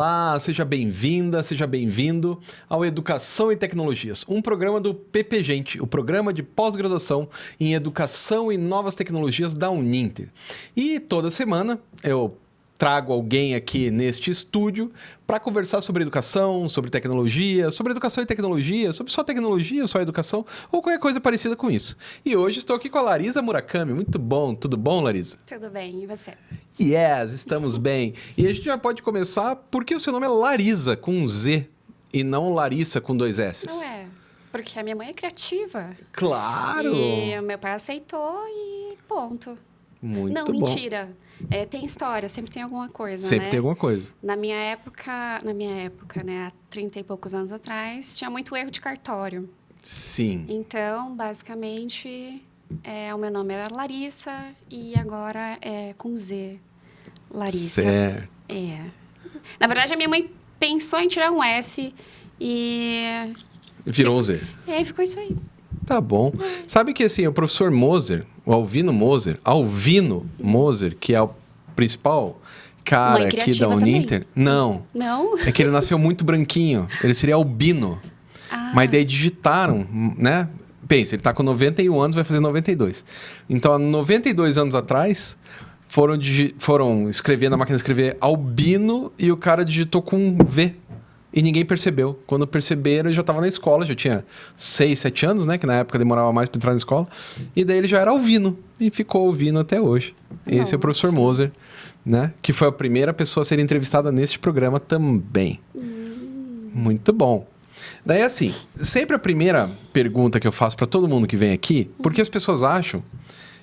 Olá, seja bem-vinda, seja bem-vindo ao Educação e Tecnologias, um programa do PPGente, o programa de pós-graduação em Educação e Novas Tecnologias da Uninter. E toda semana eu trago alguém aqui neste estúdio para conversar sobre educação, sobre tecnologia, sobre educação e tecnologia, sobre só tecnologia, só educação ou qualquer coisa parecida com isso. E hoje estou aqui com a Larisa Murakami. Muito bom. Tudo bom, Larisa? Tudo bem. E você? Yes, estamos bem. E a gente já pode começar porque o seu nome é Larisa, com um Z, e não Larissa, com dois S. Não é, porque a minha mãe é criativa. Claro! E o meu pai aceitou e ponto. Muito não, bom. Mentira. Tem história, sempre tem alguma coisa, Sempre né? tem alguma coisa. Na minha época, né, há 30 e poucos anos atrás, tinha muito erro de cartório. Sim. Então, basicamente, o meu nome era Larissa e agora é com Z. Larissa. Certo. Na verdade, a minha mãe pensou em tirar um S e... Virou um Z. E aí ficou isso aí. Tá bom. Sabe que assim, o professor Moser, o Alvino Moser, que é o principal cara Mãe aqui da criativa Uninter. também. Não. Não? É que ele nasceu muito branquinho. Ele seria albino. Mas daí digitaram, né? Pensa, ele tá com 91 anos, vai fazer 92. Então, há 92 anos atrás, foram escrever na máquina de escrever albino e o cara digitou com um V. E ninguém percebeu. Quando perceberam, ele já estava na escola, já tinha 6, 7 anos, né? Que na época demorava mais para entrar na escola. E daí ele já era Alvino. E ficou Alvino até hoje. Esse é o professor Moser, né? Que foi a primeira pessoa a ser entrevistada neste programa também. Muito bom. Daí, assim, sempre a primeira pergunta que eu faço para todo mundo que vem aqui, porque as pessoas acham,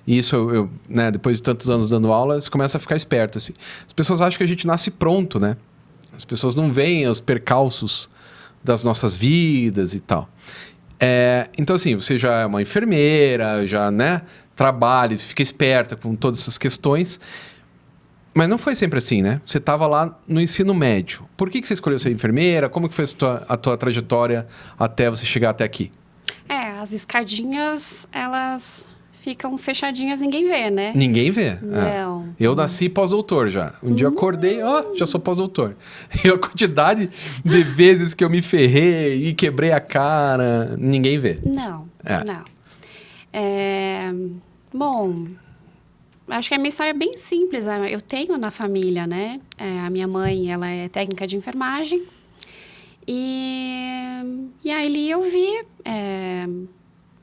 e isso eu né, depois de tantos anos dando aula, você começa a ficar esperto, assim. As pessoas acham que a gente nasce pronto, né? As pessoas não veem os percalços das nossas vidas e tal. Então, assim, você já é uma enfermeira, já, né, trabalha, fica esperta com todas essas questões. Mas não foi sempre assim, né? Você estava lá no ensino médio. Por que você escolheu ser enfermeira? Como que foi a tua trajetória até você chegar até aqui? As escadinhas, elas ficam fechadinhas, ninguém vê, né? Ninguém vê. Não. Eu nasci pós-doutor já. Um dia eu acordei, já sou pós-doutor. E a quantidade de vezes que eu me ferrei e quebrei a cara, ninguém vê. Não. Bom, acho que a minha história é bem simples. Eu tenho na família, né? A minha mãe, ela é técnica de enfermagem. E aí eu vi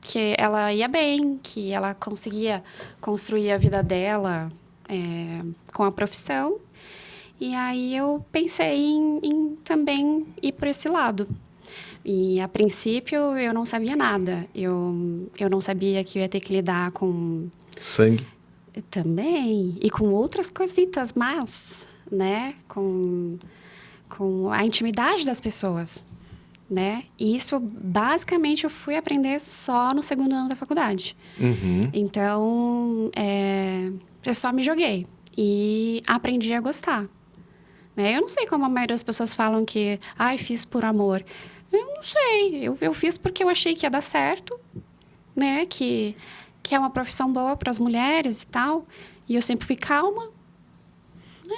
que ela ia bem, que ela conseguia construir a vida dela com a profissão. E aí eu pensei em também ir por esse lado. E, a princípio, eu não sabia nada. Eu não sabia que eu ia ter que lidar com... Sangue. Também. E com outras coisitas, mas, né? Com a intimidade das pessoas, né? E isso, basicamente, eu fui aprender só no segundo ano da faculdade. Uhum. Então, eu só me joguei e aprendi a gostar. Né? Eu não sei como a maioria das pessoas falam que... fiz por amor. Eu não sei. Eu fiz porque eu achei que ia dar certo, né? Que é uma profissão boa para as mulheres e tal. E eu sempre fui calma.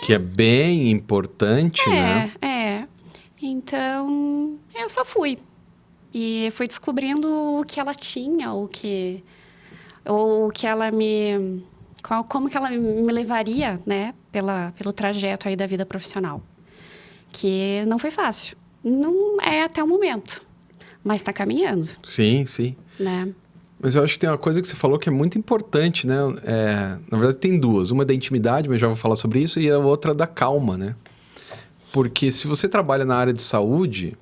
Que é bem importante, né? Então, eu só fui. E fui descobrindo o que ela tinha, ou o que ela como que ela me levaria, né? Pelo trajeto aí da vida profissional. Que não foi fácil. Não é até o momento. Mas está caminhando. Sim, sim. Né? Mas eu acho que tem uma coisa que você falou que é muito importante, né? Na verdade, tem duas. Uma é da intimidade, mas já vou falar sobre isso, e a outra da calma, né? Porque se você trabalha na área de saúde,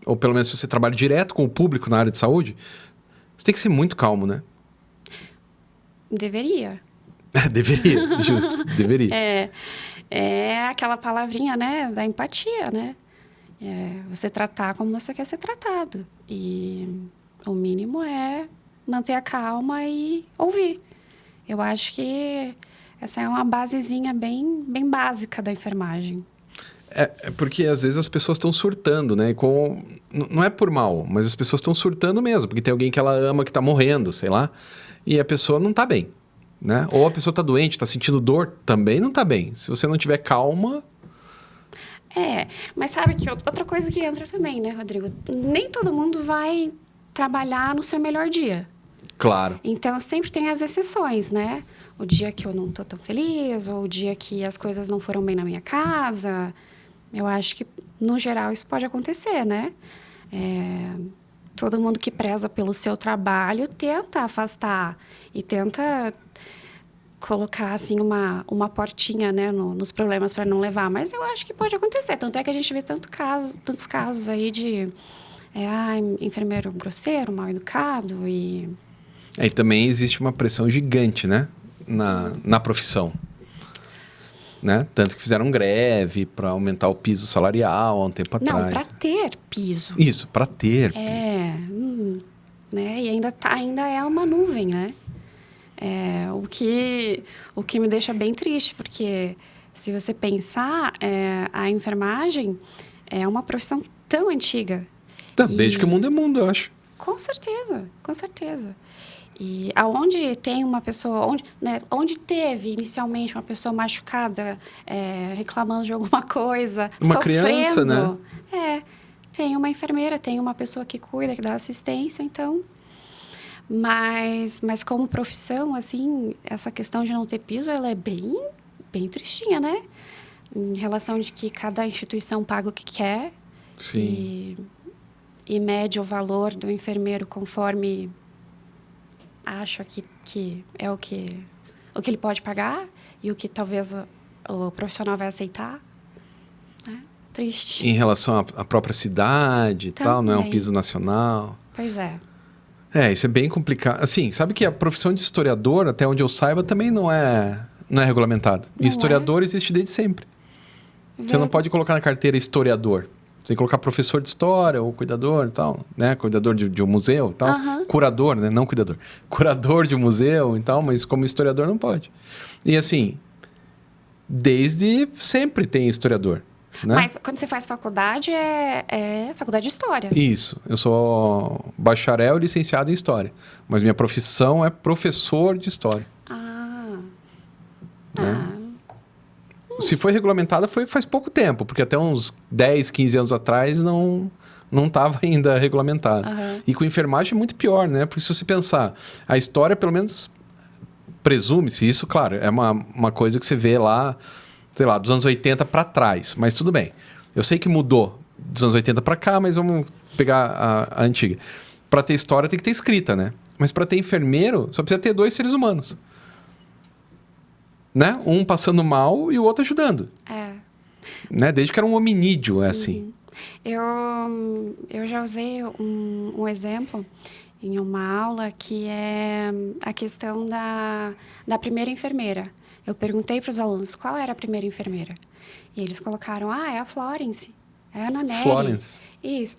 ou pelo menos se você trabalha direto com o público na área de saúde, você tem que ser muito calmo, né? Deveria. Deveria, justo. Deveria. É aquela palavrinha, né? Da empatia, né? Você tratar como você quer ser tratado. E o mínimo é manter a calma e ouvir. Eu acho que essa é uma basezinha bem, bem básica da enfermagem. Porque às vezes as pessoas estão surtando, né? Não é por mal, mas as pessoas estão surtando mesmo. Porque tem alguém que ela ama que está morrendo, sei lá. E a pessoa não está bem, né? Ou a pessoa está doente, está sentindo dor, também não está bem. Se você não tiver calma... Mas sabe que outra coisa que entra também, né, Rodrigo? Nem todo mundo vai trabalhar no seu melhor dia. Claro. Então, sempre tem as exceções, né? O dia que eu não tô tão feliz, ou o dia que as coisas não foram bem na minha casa. Eu acho que, no geral, isso pode acontecer, né? Todo mundo que preza pelo seu trabalho tenta afastar e tenta colocar, assim, uma portinha, né, nos problemas para não levar. Mas eu acho que pode acontecer. Tanto é que a gente vê tantos casos aí de enfermeiro grosseiro, mal educado e... E também existe uma pressão gigante, né? Na profissão. Né? Tanto que fizeram greve para aumentar o piso salarial há um tempo atrás. Não, para ter piso. Isso, para ter piso. Né? E ainda é uma nuvem, né? O que me deixa bem triste, porque se você pensar, a enfermagem é uma profissão tão antiga. Desde que o mundo é mundo, eu acho. Com certeza, com certeza. E aonde tem uma pessoa, onde teve inicialmente uma pessoa machucada, reclamando de alguma coisa, uma sofrendo, criança, né? Tem uma enfermeira, tem uma pessoa que cuida, que dá assistência, então... Mas como profissão, assim, essa questão de não ter piso, ela é bem, bem tristinha, né? Em relação de que cada instituição paga o que quer. Sim. E mede o valor do enfermeiro conforme acha que é o que ele pode pagar e o que talvez o profissional vai aceitar. Triste. Em relação à própria cidade e tal, não é um piso nacional. Pois é. Isso é bem complicado. Assim, sabe que a profissão de historiador, até onde eu saiba, também não é regulamentada. E historiador existe desde sempre. Você não pode colocar na carteira historiador. Você tem que colocar professor de história ou cuidador e tal, né? Cuidador de um museu e tal. Uhum. Curador, né? Não cuidador. Curador de um museu e tal, mas como historiador não pode. E assim, desde sempre tem historiador. Né? Mas quando você faz faculdade, é faculdade de História. Isso. Eu sou bacharel e licenciado em História. Mas minha profissão é professor de História. Se foi regulamentada, faz pouco tempo. Porque até uns 10, 15 anos atrás não estava ainda regulamentado. Uhum. E com enfermagem é muito pior, né? Porque se você pensar, a História pelo menos presume-se isso, claro, é uma coisa que você vê lá... sei lá, dos anos 80 para trás. Mas tudo bem. Eu sei que mudou dos anos 80 para cá, mas vamos pegar a antiga. Para ter história tem que ter escrita, né? Mas para ter enfermeiro, só precisa ter 2 seres humanos. Né? Um passando mal e o outro ajudando. Né? Desde que era um hominídeo, assim. Eu já usei um exemplo em uma aula que é a questão da primeira enfermeira. Eu perguntei para os alunos qual era a primeira enfermeira. E eles colocaram, é a Florence, é a Ana Nery. Florence. Isso,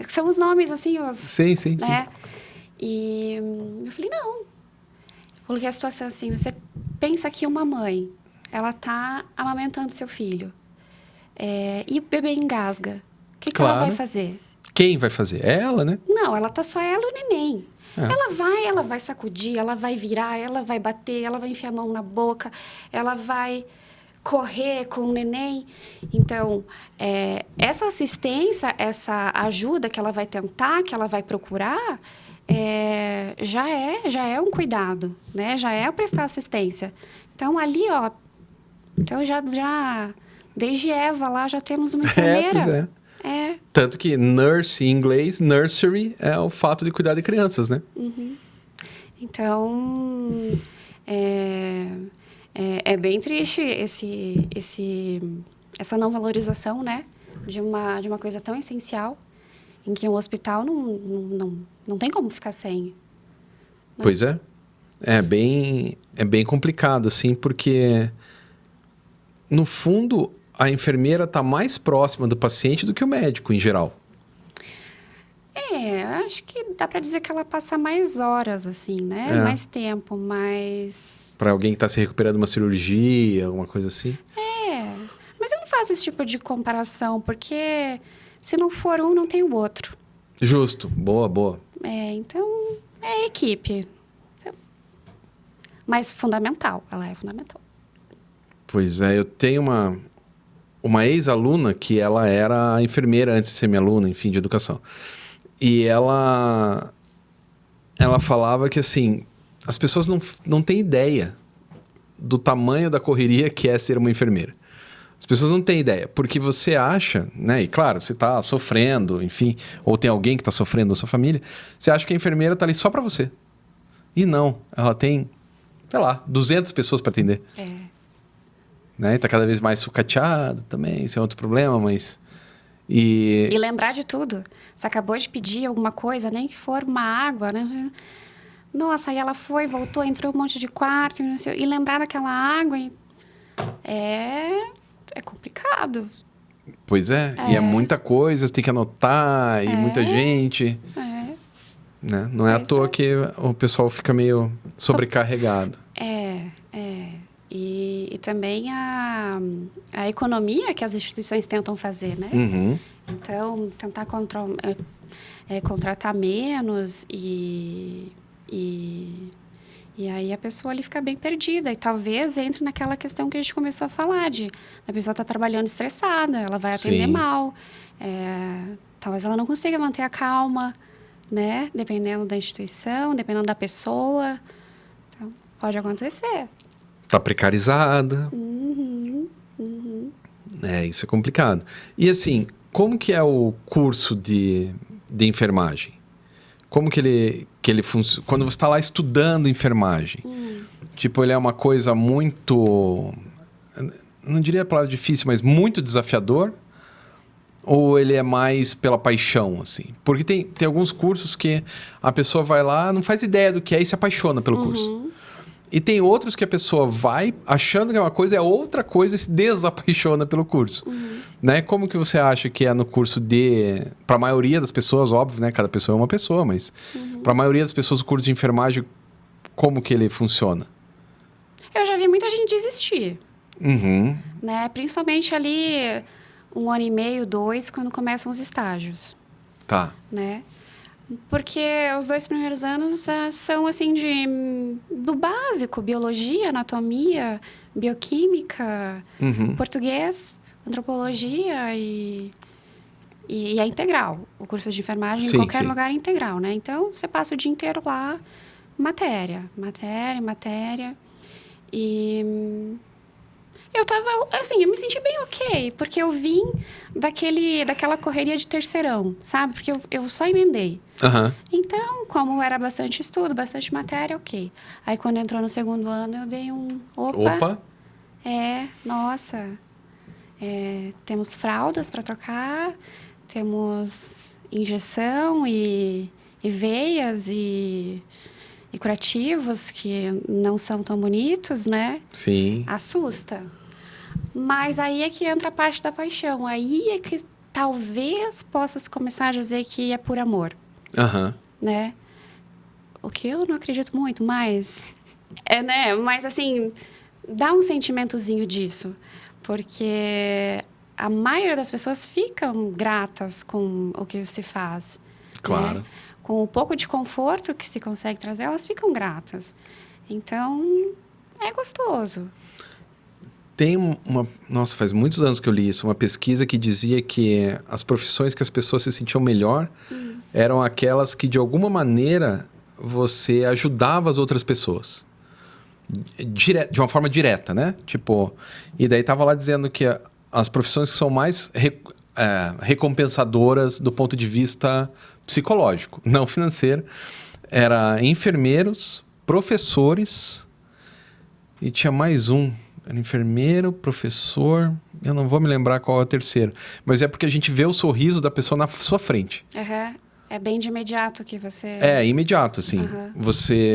são os nomes, assim, Sim. né? E eu falei, não. Coloquei a situação assim, você pensa que uma mãe, ela está amamentando seu filho. E o bebê engasga. O que ela vai fazer? Quem vai fazer? É ela, né? Não, só ela e o neném. Ela vai sacudir, ela vai virar, ela vai bater, ela vai enfiar a mão na boca, ela vai correr com o neném. Então, essa assistência, essa ajuda que ela vai tentar, que ela vai procurar, já é um cuidado, né? Já é prestar assistência. Então, ali, então já desde Eva lá já temos uma enfermeira. Pois é. Tanto que nurse em inglês, nursery, é o fato de cuidar de crianças, né? Uhum. Então, é bem triste essa não valorização, né? De uma coisa tão essencial, em que um hospital não tem como ficar sem. Né? Pois é. É bem complicado, assim, porque, no fundo, a enfermeira está mais próxima do paciente do que o médico, em geral. Acho que dá para dizer que ela passa mais horas, assim, né? Mais tempo, mais... Para alguém que está se recuperando de uma cirurgia, alguma coisa assim? Mas eu não faço esse tipo de comparação, porque se não for um, não tem o outro. Justo. Boa. Então, é equipe. Mas fundamental, ela é fundamental. Pois é, eu tenho uma ex-aluna que ela era enfermeira antes de ser minha aluna, enfim, de educação. E ela falava que, assim, as pessoas não têm ideia do tamanho da correria que é ser uma enfermeira. As pessoas não têm ideia, porque você acha, né? E claro, você está sofrendo, enfim, ou tem alguém que está sofrendo da sua família, você acha que a enfermeira está ali só para você. E não, ela tem, sei lá, 200 pessoas para atender. Né? E tá cada vez mais sucateada também, isso é outro problema, mas... E lembrar de tudo. Você acabou de pedir alguma coisa, nem que for uma água, né? Nossa, aí ela foi, voltou, entrou um monte de quarto, e lembrar daquela água é complicado. Pois é, e é muita coisa, você tem que anotar, e muita gente. Né? Não é à toa que o pessoal fica meio sobrecarregado. E também a economia que as instituições tentam fazer, né? Uhum. Então, tentar contratar menos e aí a pessoa ali fica bem perdida. E talvez entre naquela questão que a gente começou a falar a pessoa está trabalhando estressada, ela vai atender mal. Talvez ela não consiga manter a calma, né? Dependendo da instituição, dependendo da pessoa. Então, pode acontecer. Tá precarizada. Isso é complicado. E assim, como que é o curso de enfermagem? Como que ele funciona? Quando você está lá estudando enfermagem, tipo, ele é uma coisa muito... Não diria a palavra difícil, mas muito desafiador? Ou ele é mais pela paixão, assim? Porque tem alguns cursos que a pessoa vai lá, não faz ideia do que é e se apaixona pelo curso. E tem outros que a pessoa vai achando que é uma coisa, é outra coisa e se desapaixona pelo curso. Né? Como que você acha que é no curso para a maioria das pessoas, óbvio, né? Cada pessoa é uma pessoa, mas para a maioria das pessoas o curso de enfermagem, como que ele funciona? Eu já vi muita gente desistir. Né? Principalmente ali 1 ano e meio, 2, quando começam os estágios. Tá. Né? Porque os 2 primeiros anos são, assim, do básico. Biologia, anatomia, bioquímica, português, antropologia e é integral. O curso de enfermagem em qualquer lugar é integral, né? Então, você passa o dia inteiro lá, matéria. E... eu me senti bem ok, porque eu vim daquela correria de terceirão, sabe? Porque eu só emendei. Então, como era bastante estudo, bastante matéria, ok. Aí, quando entrou no 2º ano, eu dei um... Opa! Nossa. Temos fraldas para trocar, temos injeção e veias e curativos que não são tão bonitos, né? Sim. Assusta. Mas aí é que entra a parte da paixão. Aí é que talvez possa começar a dizer que é por amor. Né? O que eu não acredito muito, mas... né? Mas, assim, dá um sentimentozinho disso. Porque a maioria das pessoas ficam gratas com o que se faz. Claro. Né? Com o pouco de conforto que se consegue trazer, elas ficam gratas. Então, é gostoso. Tem Nossa, faz muitos anos que eu li isso. Uma pesquisa que dizia que as profissões que as pessoas se sentiam melhor eram aquelas que, de alguma maneira, você ajudava as outras pessoas. De uma forma direta, né? Tipo, e daí tava lá dizendo que as profissões que são mais recompensadoras do ponto de vista psicológico, não financeiro, era enfermeiros, professores e tinha mais um. Era enfermeiro, professor... Eu não vou me lembrar qual é o terceiro. Mas é porque a gente vê o sorriso da pessoa na sua frente. É bem de imediato que você... imediato, assim.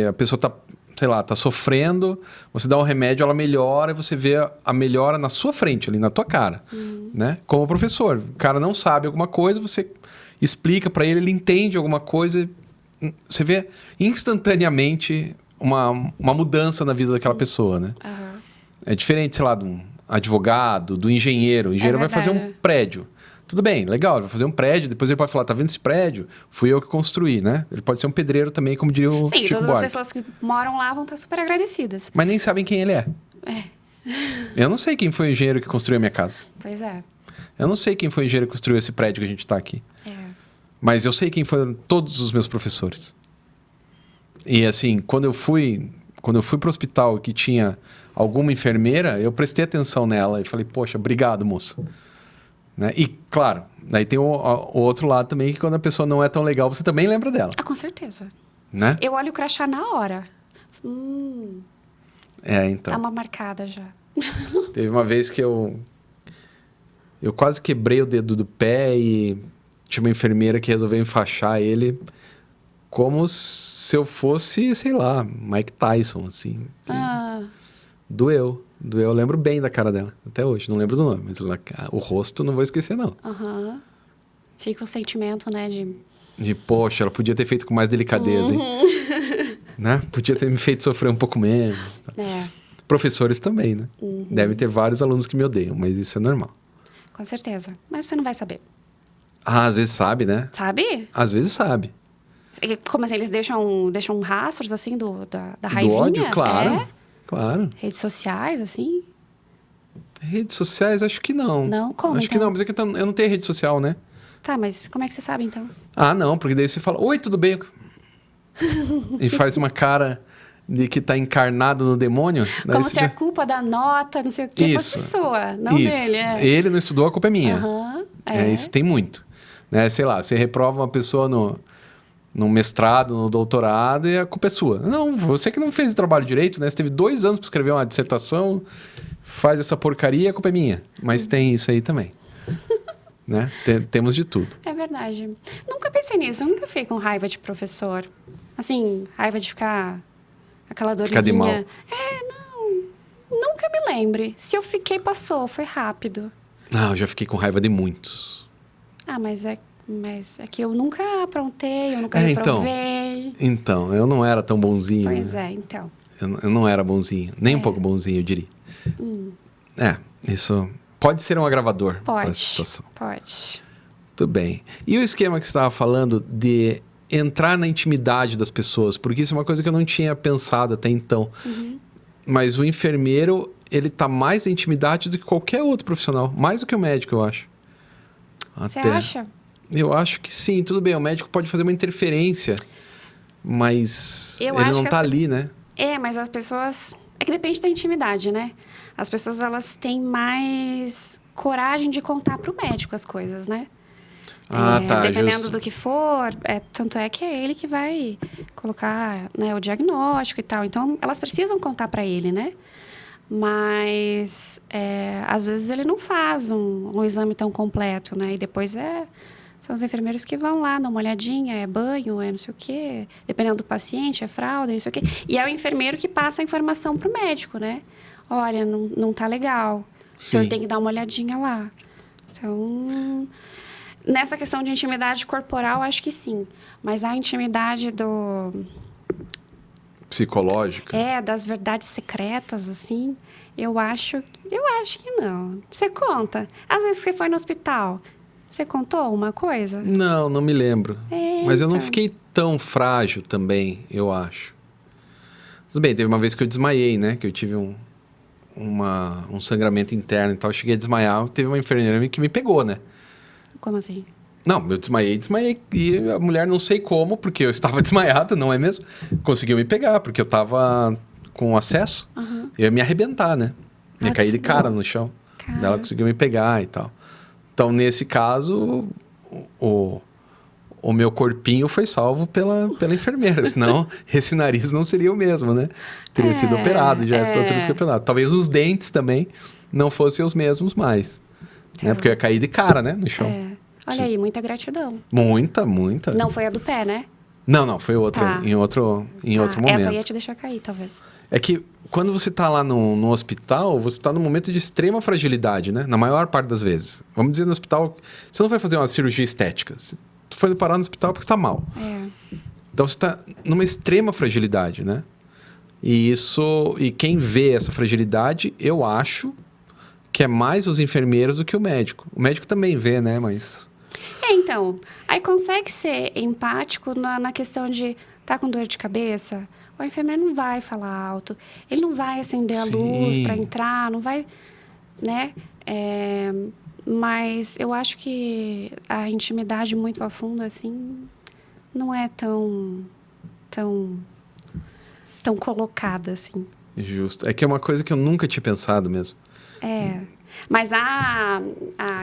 A pessoa tá, sei lá, tá sofrendo, você dá um remédio, ela melhora, e você vê a melhora na sua frente, ali na tua cara. Né? Como professor. O cara não sabe alguma coisa, você explica para ele, ele entende alguma coisa, você vê instantaneamente uma mudança na vida daquela pessoa, né? É diferente, sei lá, de um advogado, do engenheiro. O engenheiro vai fazer um prédio. Tudo bem, legal, ele vai fazer um prédio, depois ele pode falar, tá vendo esse prédio? Fui eu que construí, né? Ele pode ser um pedreiro também, como diria o Chico todas Buarque. as pessoas que moram lá vão estar super agradecidas. Mas nem sabem quem ele é. Eu não sei quem foi o engenheiro que construiu a minha casa. Pois é. Eu não sei quem foi o engenheiro que construiu esse prédio que a gente está aqui. Mas eu sei quem foram todos os meus professores. E assim, quando eu fui pro hospital que tinha alguma enfermeira, eu prestei atenção nela e falei, poxa, obrigado, moça. Né? E, claro, daí tem o outro lado também, que quando a pessoa não é tão legal, você também lembra dela. Ah, com certeza. Né? Eu olho o crachá na hora. Então. Tá uma marcada já. Teve uma vez que eu quase quebrei o dedo do pé e tinha uma enfermeira que resolveu enfaixar ele como se eu fosse, sei lá, Mike Tyson, assim. Doeu. Eu lembro bem da cara dela, até hoje. Não lembro do nome, mas o rosto não vou esquecer, não. Fica o sentimento, né, de, poxa, ela podia ter feito com mais delicadeza, hein? Né? Podia ter me feito sofrer um pouco menos. Professores também, né? Deve ter vários alunos que me odeiam, mas isso é normal. Com certeza. Mas você não vai saber. Às vezes sabe, né? Sabe? Às vezes sabe. Como assim? Eles deixam rastros, assim, da raivinha? Do ódio? Claro. Claro. Redes sociais, assim? Redes sociais, acho que não. Não? Como, Acho que não, mas é que eu não tenho rede social, né? Tá, mas como é que você sabe, então? Não, porque daí você fala, oi, tudo bem? E faz uma cara de que tá encarnado no demônio. Como se a culpa da nota, não sei o quê, fosse sua, não dele. Ele não estudou, a culpa é minha. Isso tem muito. Né? Sei lá, você reprova uma pessoa no mestrado, no doutorado, e a culpa é sua. Não, você que não fez o trabalho direito, né? Você teve 2 anos para escrever uma dissertação, faz essa porcaria, a culpa é minha. Mas tem isso aí também. Né? Temos de tudo. É verdade. Nunca pensei nisso, eu nunca fiquei com raiva de professor. Assim, raiva de ficar aquela dorzinha. Ficar de mal. Não. Nunca me lembre. Se eu fiquei, passou, foi rápido. Eu já fiquei com raiva de muitos. Mas é que eu nunca aprontei, eu nunca reprovei. Então, eu não era tão bonzinho. Pois então. Eu não era bonzinho, nem um pouco bonzinho, eu diria. Isso pode ser um agravador para essa situação. Pode. Tudo bem. E o esquema que você estava falando de entrar na intimidade das pessoas, porque isso é uma coisa que eu não tinha pensado até então. Mas o enfermeiro, ele tá mais na intimidade do que qualquer outro profissional. Mais do que o médico, eu acho. Você acha? Eu acho que sim. Tudo bem, o médico pode fazer uma interferência, mas ele não tá ali, né? Mas as pessoas... É que depende da intimidade, né? As pessoas, elas têm mais coragem de contar pro médico as coisas, né? Dependendo justo. do que for, tanto é que é ele que vai colocar, né, o diagnóstico e tal. Então, elas precisam contar para ele, né? Mas, às vezes, ele não faz um exame tão completo, né? E depois são os enfermeiros que vão lá, dão uma olhadinha, é banho, é não sei o quê. Dependendo do paciente, é fralda, não sei o quê. E é o enfermeiro que passa a informação pro médico, né? Olha, não tá legal. O senhor tem que dar uma olhadinha lá. Então... Nessa questão de intimidade corporal, acho que sim. Mas a intimidade psicológica? Das verdades secretas, assim, eu acho que não. Você conta. Às vezes você foi no hospital, você contou uma coisa? Não me lembro. Mas eu não fiquei tão frágil também, eu acho. Tudo bem, teve uma vez que eu desmaiei, né? Que eu tive um sangramento interno e tal. Eu cheguei a desmaiar, teve uma enfermeira que me pegou, né? Como assim? Não, eu desmaiei. E a mulher, não sei como, porque eu estava desmaiado, não é mesmo? Conseguiu me pegar, porque eu estava com acesso. Eu ia me arrebentar, né? Ia cair de cara no chão. Ela conseguiu me pegar e tal. Então, nesse caso, o meu corpinho foi salvo pela enfermeira. Senão, esse nariz não seria o mesmo, né? Teria sido operado já essas outras campeonatos. Talvez os dentes também não fossem os mesmos mais. Né? Porque eu ia cair de cara, né? No chão. Olha aí, muita gratidão. Muita. Não foi a do pé, né? Não, foi outra. Em outro momento. Essa ia te deixar cair, talvez. É que quando você tá lá no hospital, você tá num momento de extrema fragilidade, né? Na maior parte das vezes. Vamos dizer, no hospital, você não vai fazer uma cirurgia estética. Você foi parar no hospital porque você tá mal. Então, você tá numa extrema fragilidade, né? E quem vê essa fragilidade, eu acho que é mais os enfermeiros do que o médico. O médico também vê, né? Mas... Então, aí consegue ser empático na questão de tá com dor de cabeça? o enfermeiro não vai falar alto, ele não vai acender a Sim. luz para entrar, não vai, né? Mas eu acho que a intimidade muito a fundo, assim, não é tão colocada, assim. Justo. É que é uma coisa que eu nunca tinha pensado mesmo. Mas a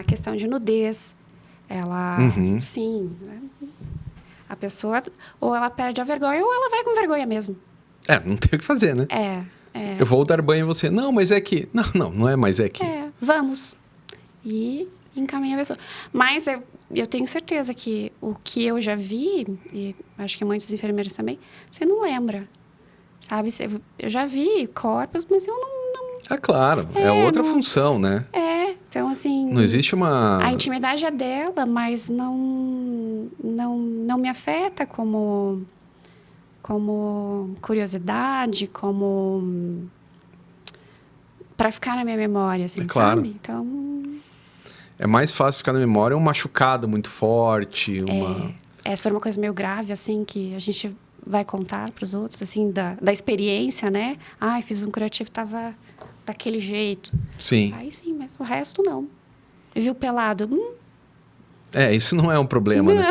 questão de nudez, ela, Uhum. sim, né? A pessoa, ou ela perde a vergonha, ou ela vai com vergonha mesmo. Não tem o que fazer, né? Eu vou dar banho em você. Não, mas é que... Não é mais é que. Vamos. E encaminha a pessoa. Mas eu tenho certeza que o que eu já vi, e acho que muitos enfermeiros também, você não lembra, sabe? Eu já vi corpos, mas eu não... Claro. É outra função, né? Então, assim... Não existe uma... A intimidade é dela, mas não me afeta como curiosidade, como... para ficar na minha memória, assim, claro. sabe? Então... É mais fácil ficar na memória um machucado muito forte, uma... se for uma coisa meio grave, assim, que a gente vai contar para os outros, assim, da experiência, né? Fiz um curativo, tava daquele jeito. Sim. Aí sim, mas o resto não. Viu pelado? Isso não é um problema, né?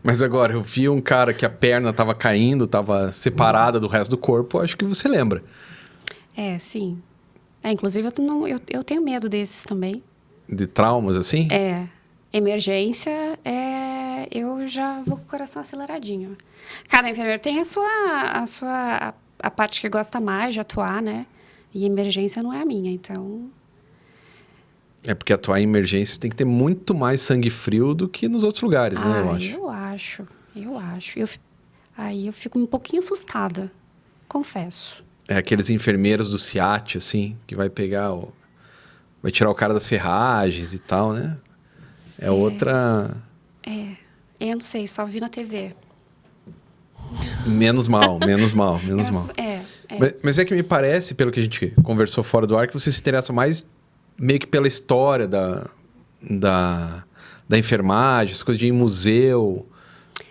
Mas agora, eu vi um cara que a perna tava caindo, tava separada do resto do corpo, acho que você lembra. Sim. Inclusive, eu tenho medo desses também. De traumas, assim? Emergência, eu já vou com o coração aceleradinho. Cada enfermeiro tem a parte que gosta mais de atuar, né? E emergência não é a minha, então... Porque atuar em emergência tem que ter muito mais sangue frio do que nos outros lugares, né? Eu acho. Aí eu fico um pouquinho assustada, confesso. Aqueles enfermeiros do SIAT, assim, que vai pegar vai tirar o cara das ferragens e tal, né? Outra... Eu não sei, só vi na TV. Menos mal. Mas é que me parece, pelo que a gente conversou fora do ar, que você se interessa mais meio que pela história da enfermagem, as coisas de ir em museu,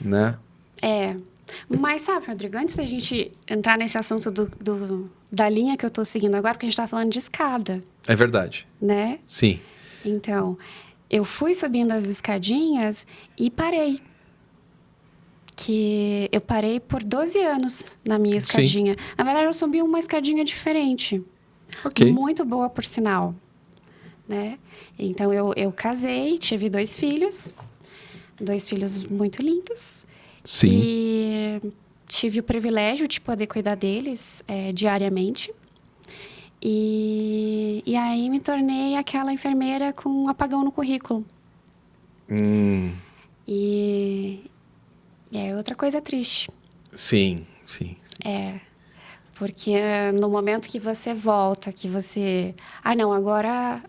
né? Mas sabe, Rodrigo, antes da gente entrar nesse assunto da linha que eu estou seguindo agora, porque a gente está falando de escada. É verdade. Né? Sim. Então, eu fui subindo as escadinhas e parei. Que eu parei por 12 anos na minha escadinha. Sim. Na verdade, eu subi uma escadinha diferente. Ok. Muito boa, por sinal. Né? Então, eu casei, tive 2 filhos. 2 filhos muito lindos. Sim. E tive o privilégio de poder cuidar deles diariamente. E aí me tornei aquela enfermeira com um apagão no currículo. E é outra coisa triste. Sim. Porque no momento que você volta, que você... não, agora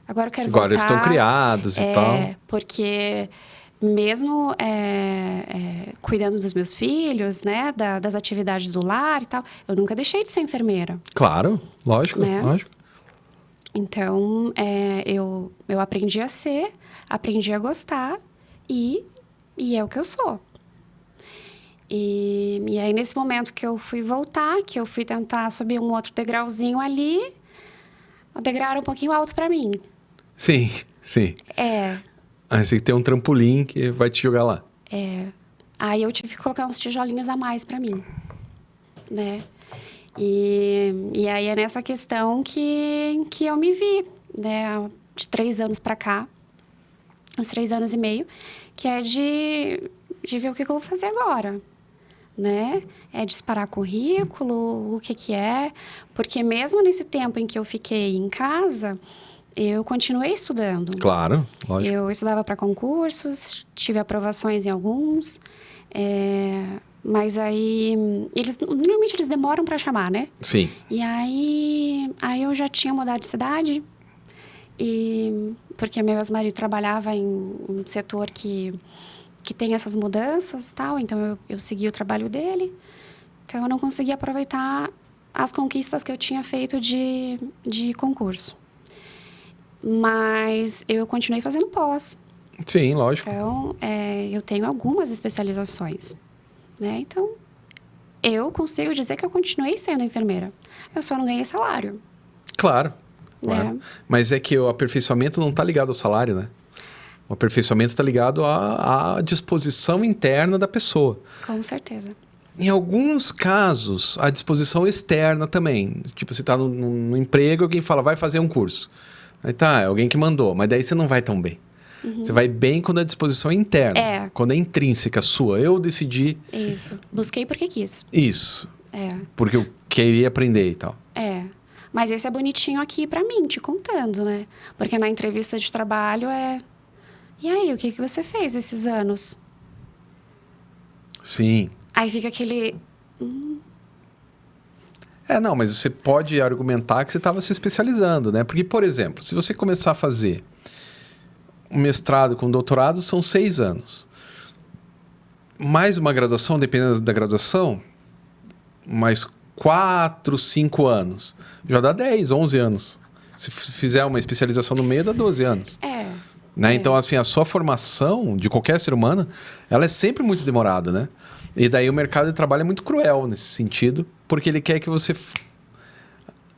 eu quero voltar. Agora eles estão criados e tal. Porque mesmo cuidando dos meus filhos, né, das atividades do lar e tal, eu nunca deixei de ser enfermeira. Claro, lógico, né? lógico. Então, eu aprendi a ser, aprendi a gostar e é o que eu sou. E aí, nesse momento que eu fui voltar, que eu fui tentar subir um outro degrauzinho ali, o degrau era um pouquinho alto para mim. Sim. Aí você tem um trampolim que vai te jogar lá. Aí eu tive que colocar uns tijolinhos a mais para mim, né? E aí é nessa questão que eu me vi, né? De 3 anos para cá, uns 3 anos e meio, que é de ver o que eu vou fazer agora, né? Disparar currículo, o que é. Porque mesmo nesse tempo em que eu fiquei em casa, eu continuei estudando. Claro, lógico. Eu estudava para concursos, tive aprovações em alguns, mas aí normalmente eles demoram para chamar, né? Sim. E aí eu já tinha mudado de cidade, porque meu ex-marido trabalhava em um setor que tem essas mudanças e tal, então eu segui o trabalho dele. Então eu não conseguia aproveitar as conquistas que eu tinha feito de concurso. Mas eu continuei fazendo pós. Sim, lógico. Então, eu tenho algumas especializações, né? Então, eu consigo dizer que eu continuei sendo enfermeira. Eu só não ganhei salário. Claro. Mas é que o aperfeiçoamento não está ligado ao salário, né? O aperfeiçoamento está ligado à disposição interna da pessoa. Com certeza. Em alguns casos, a disposição externa também. Tipo, você está no emprego, alguém fala, vai fazer um curso. Aí tá, é alguém que mandou, mas daí você não vai tão bem. Você vai bem quando a disposição é interna. Quando é intrínseca sua. Eu decidi... Isso. Busquei porque quis. Isso. Porque eu queria aprender e tal. Mas esse é bonitinho aqui pra mim, te contando, né? Porque na entrevista de trabalho E aí, o que você fez esses anos? Sim. Aí fica aquele... Não, mas você pode argumentar que você estava se especializando, né? Porque, por exemplo, se você começar a fazer um mestrado com doutorado, são 6 anos. Mais uma graduação, dependendo da graduação, mais 4, 5 anos. Já dá 10, 11 anos. Se fizer uma especialização no meio, dá 12 anos. Né? Então, assim, a sua formação de qualquer ser humano, ela é sempre muito demorada, né? E daí o mercado de trabalho é muito cruel nesse sentido, porque ele quer que você...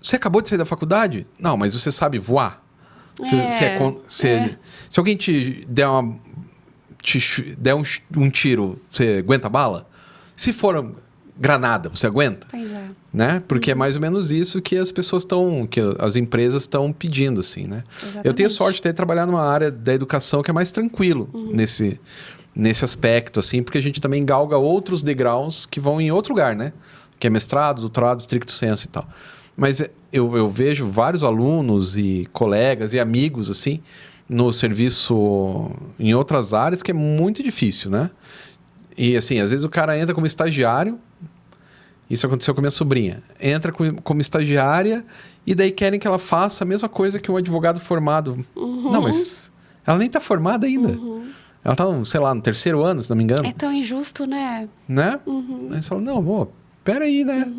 Você acabou de sair da faculdade? Não, mas você sabe voar? Se alguém te der um tiro, você aguenta a bala? Se for granada, você aguenta? Pois é. Né? Porque é mais ou menos isso que as pessoas que as empresas estão pedindo, assim, né? Exatamente. Eu tenho sorte de ter trabalhado numa área da educação que é mais tranquilo nesse aspecto, assim, porque a gente também galga outros degraus que vão em outro lugar, né? Que é mestrado, doutorado, stricto sensu e tal. Mas eu vejo vários alunos e colegas e amigos, assim, no serviço em outras áreas que é muito difícil, né? E, assim, às vezes o cara entra como estagiário. Isso aconteceu com a minha sobrinha. Entra como estagiária e daí querem que ela faça a mesma coisa que um advogado formado. Não, mas ela nem está formada ainda. Ela está, sei lá, no 3º ano, se não me engano. É tão injusto, né? Né? Aí você fala, não, peraí, né?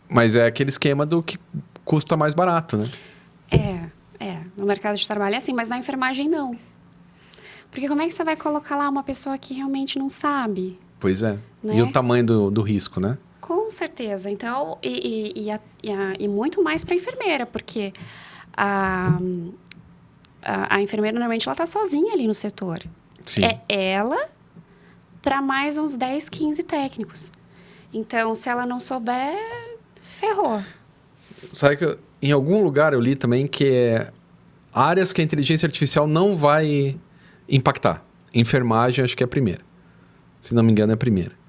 Mas é aquele esquema do que custa mais barato, né? No mercado de trabalho é assim, mas na enfermagem não. Porque como é que você vai colocar lá uma pessoa que realmente não sabe? Pois é. Né? E o tamanho do risco, né? Com certeza. Então, e muito mais para a enfermeira, porque a enfermeira, normalmente, ela está sozinha ali no setor. Sim. É ela para mais uns 10, 15 técnicos. Então, se ela não souber, ferrou. Sabe que em algum lugar eu li também que é áreas que a inteligência artificial não vai impactar. Enfermagem, acho que é a primeira. Se não me engano, é a primeira.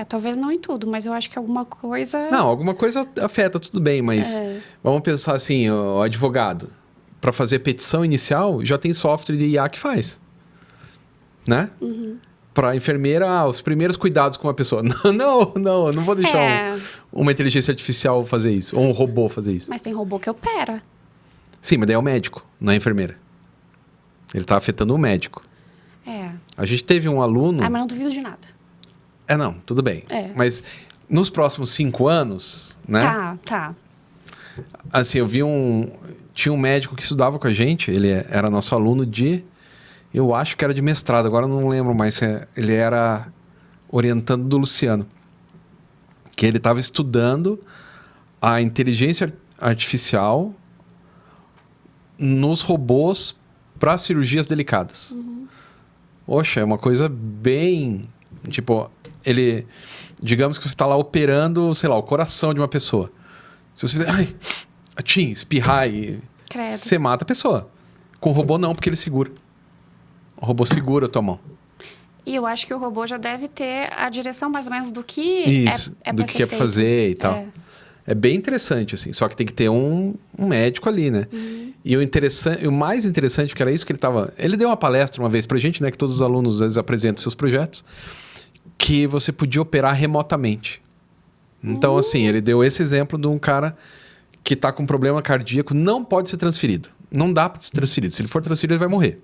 Talvez não em tudo, mas eu acho que alguma coisa... Não, alguma coisa afeta, tudo bem, mas vamos pensar assim, o advogado, para fazer petição inicial, já tem software de IA que faz. Né? Para a enfermeira, os primeiros cuidados com uma pessoa. Não, eu não vou deixar uma inteligência artificial fazer isso, ou um robô fazer isso. Mas tem robô que opera. Sim, mas daí é o médico, não é a enfermeira. Ele está afetando o médico. A gente teve um aluno... mas não duvido de nada. Não, tudo bem. Mas nos próximos 5 anos, né? Tá. Assim, eu vi tinha um médico que estudava com a gente, ele era nosso aluno eu acho que era de mestrado, agora eu não lembro mais. Ele era orientando do Luciano. Que ele estava estudando a inteligência artificial nos robôs para cirurgias delicadas. Poxa, é uma coisa bem... Tipo, digamos que você está lá operando, sei lá, o coração de uma pessoa. Se você espirrar e... Credo. Você mata a pessoa. Com o robô não, porque ele segura. O robô segura a tua mão. E eu acho que o robô já deve ter a direção mais ou menos do que Isso, do que quer fazer e tal. É bem interessante, assim. Só que tem que ter um médico ali, né? E o mais interessante, que era isso que ele estava... Ele deu uma palestra uma vez pra gente, né? Que todos os alunos, às vezes, apresentam seus projetos. Que você podia operar remotamente. Então, assim, ele deu esse exemplo de um cara que está com problema cardíaco, não pode ser transferido. Não dá para ser transferido. Se ele for transferido, ele vai morrer.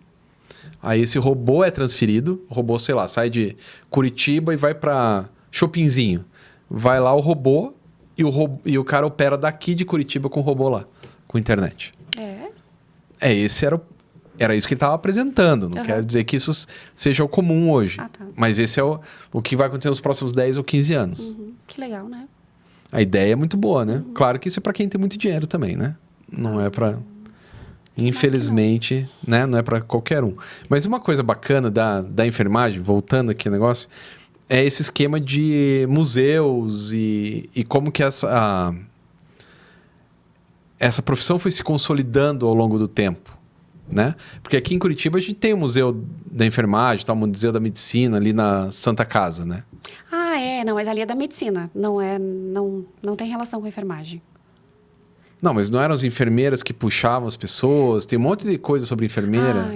Aí esse robô é transferido. O robô, sei lá, sai de Curitiba e vai para Chopinzinho. Vai lá o robô e o cara opera daqui de Curitiba com o robô lá, com internet. Esse era Era isso que ele estava apresentando. Não quer dizer que isso seja o comum hoje. Ah, tá. Mas esse é o que vai acontecer nos próximos 10 ou 15 anos. Uhum. Que legal, né? A ideia é muito boa, né? Claro que isso é para quem tem muito dinheiro também, né? Não é para... Infelizmente, né? Não é para qualquer um. Mas uma coisa bacana da enfermagem, voltando aqui ao negócio, é esse esquema de museus e como que essa profissão foi se consolidando ao longo do tempo, né? Porque aqui em Curitiba a gente tem o Museu da Enfermagem, tá, o Museu da Medicina ali na Santa Casa, né? Ah, não, mas ali é da medicina. Não tem relação com a enfermagem. Não, mas não eram as enfermeiras que puxavam as pessoas? Tem um monte de coisa sobre enfermeira.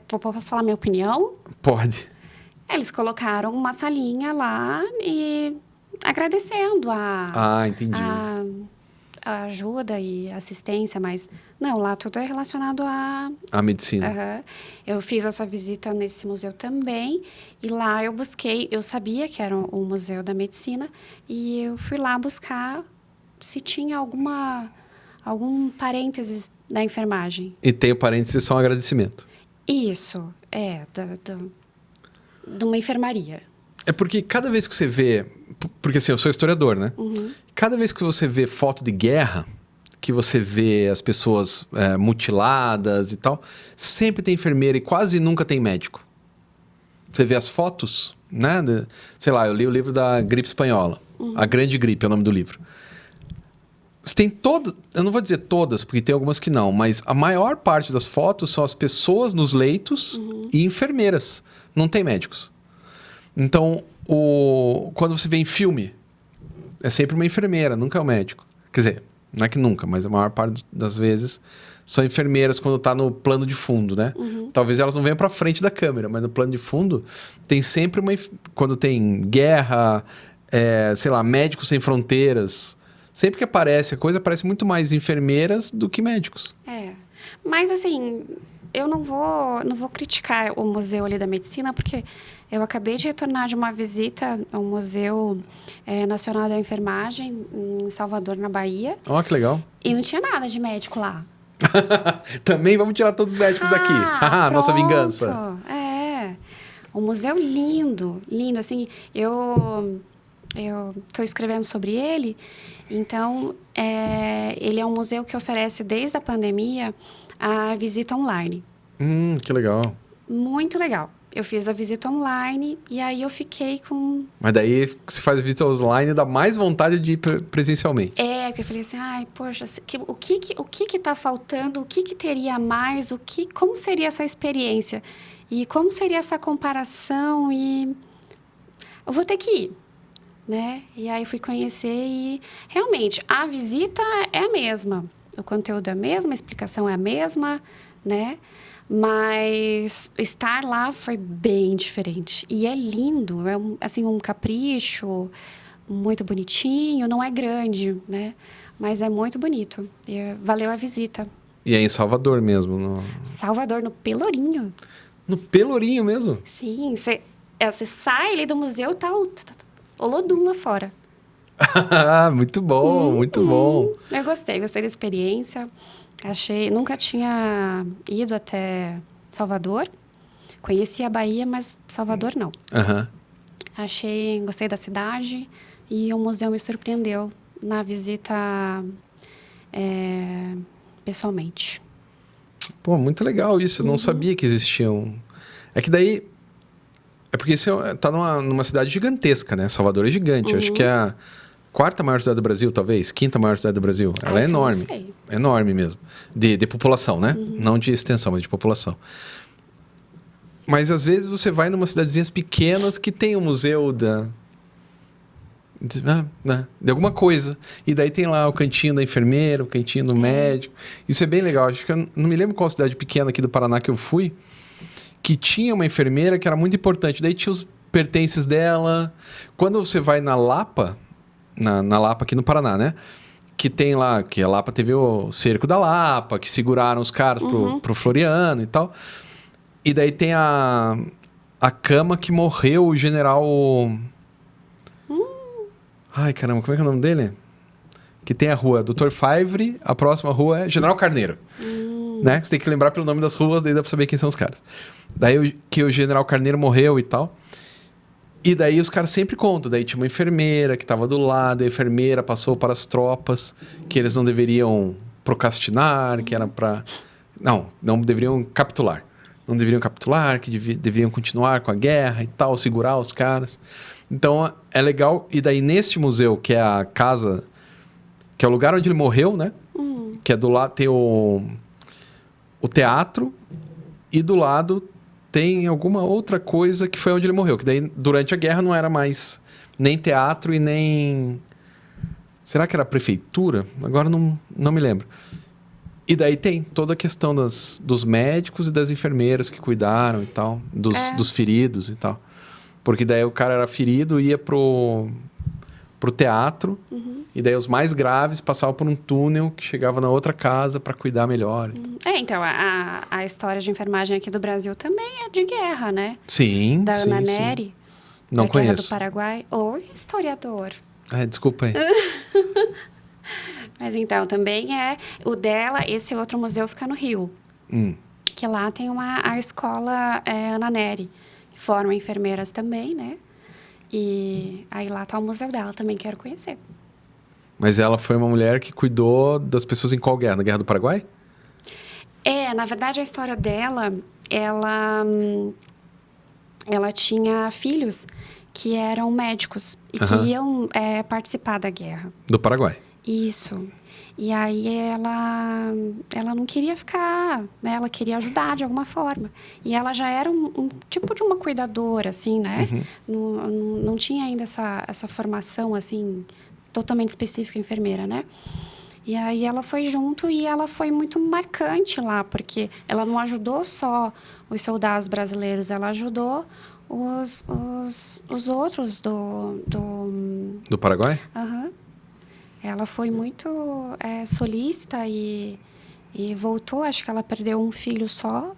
Posso falar minha opinião? Pode. Eles colocaram uma salinha lá e agradecendo Entendi. a ajuda e assistência, mas não, lá tudo é relacionado A medicina. Eu fiz essa visita nesse museu também e lá eu sabia que era um museu da medicina e eu fui lá buscar se tinha algum parênteses da enfermagem. E tem o parênteses, só um agradecimento. Isso, de uma enfermaria. É porque cada vez que você vê... Porque assim, eu sou historiador, né? Uhum. Cada vez que você vê foto de guerra, que você vê as pessoas mutiladas e tal, sempre tem enfermeira e quase nunca tem médico. Você vê as fotos, né? Sei lá, eu li o livro da gripe espanhola. A Grande Gripe é o nome do livro. Você tem todas, eu não vou dizer todas, porque tem algumas que não, mas a maior parte das fotos são as pessoas nos leitos e enfermeiras. Não tem médicos. Então, quando você vê em filme, é sempre uma enfermeira, nunca é um médico. Quer dizer, não é que nunca, mas a maior parte das vezes são enfermeiras quando está no plano de fundo, né? Talvez elas não venham para frente da câmera, mas no plano de fundo tem sempre quando tem guerra, sei lá, Médicos Sem Fronteiras... Sempre que aparece a coisa, aparece muito mais enfermeiras do que médicos. Mas assim, eu não vou criticar o museu ali da medicina, porque eu acabei de retornar de uma visita ao Museu Nacional da Enfermagem, em Salvador, na Bahia. Ó, que legal. E não tinha nada de médico lá. Também vamos tirar todos os médicos daqui. Nossa vingança. Um museu lindo, lindo. Assim, eu estou escrevendo sobre ele, então ele é um museu que oferece desde a pandemia a visita online. Que legal. Muito legal. Eu fiz a visita online e aí eu fiquei com... Mas daí, se faz visita online, dá mais vontade de ir presencialmente. Porque eu falei assim, poxa, o que tá faltando, o que teria a mais, como seria essa experiência? E como seria essa comparação? E eu vou ter que ir. Né? E aí fui conhecer e realmente a visita é a mesma, o conteúdo é a mesma, a explicação é a mesma, né? Mas estar lá foi bem diferente e é lindo, é um capricho muito bonitinho, não é grande, né? Mas é muito bonito e valeu a visita. E é em Salvador mesmo? Salvador, no Pelourinho. No Pelourinho mesmo? Sim, você sai ali do museu, tá Olodum lá fora. Muito bom, muito bom. Eu gostei da experiência. Nunca tinha ido até Salvador. Conheci a Bahia, mas Salvador não. Gostei da cidade e o museu me surpreendeu na visita pessoalmente. Pô, muito legal isso. Eu não sabia que existiam. É que daí... É porque isso tá numa cidade gigantesca, né? Salvador é gigante. Acho que é a quarta maior cidade do Brasil, talvez. Quinta maior cidade do Brasil. Ela é enorme. Não sei. É enorme mesmo. De população, né? Não de extensão, mas de população. Mas às vezes você vai numa cidadezinhas pequenas que tem um museu de alguma coisa. E daí tem lá o cantinho da enfermeira, o cantinho do médico. Isso é bem legal. Acho que eu não me lembro qual cidade pequena aqui do Paraná que eu fui, que tinha uma enfermeira que era muito importante. Daí tinha os pertences dela. Quando você vai na Lapa, na Lapa aqui no Paraná, né? Que tem lá, que a Lapa teve o cerco da Lapa, que seguraram os caras pro Floriano e tal. E daí tem a cama que morreu o general... Ai, caramba, como é que é o nome dele? Que tem a rua Dr. Favre, a próxima rua é General Carneiro. né? Você tem que lembrar pelo nome das ruas, daí dá pra saber quem são os caras. Daí que o General Carneiro morreu e tal. E daí os caras sempre contam. Daí tinha uma enfermeira que tava do lado, a enfermeira passou para as tropas que eles não deveriam procrastinar, que era pra... Não deveriam capitular. Não deveriam capitular, que deveriam continuar com a guerra e tal, segurar os caras. Então, é legal. E daí, neste museu, que é a casa... Que é o lugar onde ele morreu, né? Que é do lado... Tem o teatro. E do lado tem alguma outra coisa que foi onde ele morreu. Que daí, durante a guerra, não era mais nem teatro e nem... Será que era a prefeitura? Agora não me lembro. E daí tem toda a questão dos médicos e das enfermeiras que cuidaram e tal. Dos feridos e tal. Porque daí o cara era ferido, ia pro teatro. E daí os mais graves passavam por um túnel que chegava na outra casa para cuidar melhor. Então, a história de enfermagem aqui do Brasil também é de guerra, né? Sim, da Ana sim. Nery, Não da conheço. Guerra do Paraguai. Ou historiador. Desculpa aí. Mas então, também o dela, esse outro museu fica no Rio. Que lá tem a escola Ana Nery, que forma enfermeiras também, né? E aí lá tá o museu dela, também quero conhecer. Mas ela foi uma mulher que cuidou das pessoas em qual guerra? Na Guerra do Paraguai? Na verdade, a história dela, ela tinha filhos que eram médicos e que iam participar da guerra. Do Paraguai. Isso. E aí ela não queria ficar, né? Ela queria ajudar de alguma forma. E ela já era um tipo de uma cuidadora, assim, né? Não tinha ainda essa formação, assim, totalmente específica enfermeira, né? E aí ela foi junto e ela foi muito marcante lá, porque ela não ajudou só os soldados brasileiros, ela ajudou os outros Do Paraguai? Ela foi muito solícita e voltou. Acho que ela perdeu um filho só.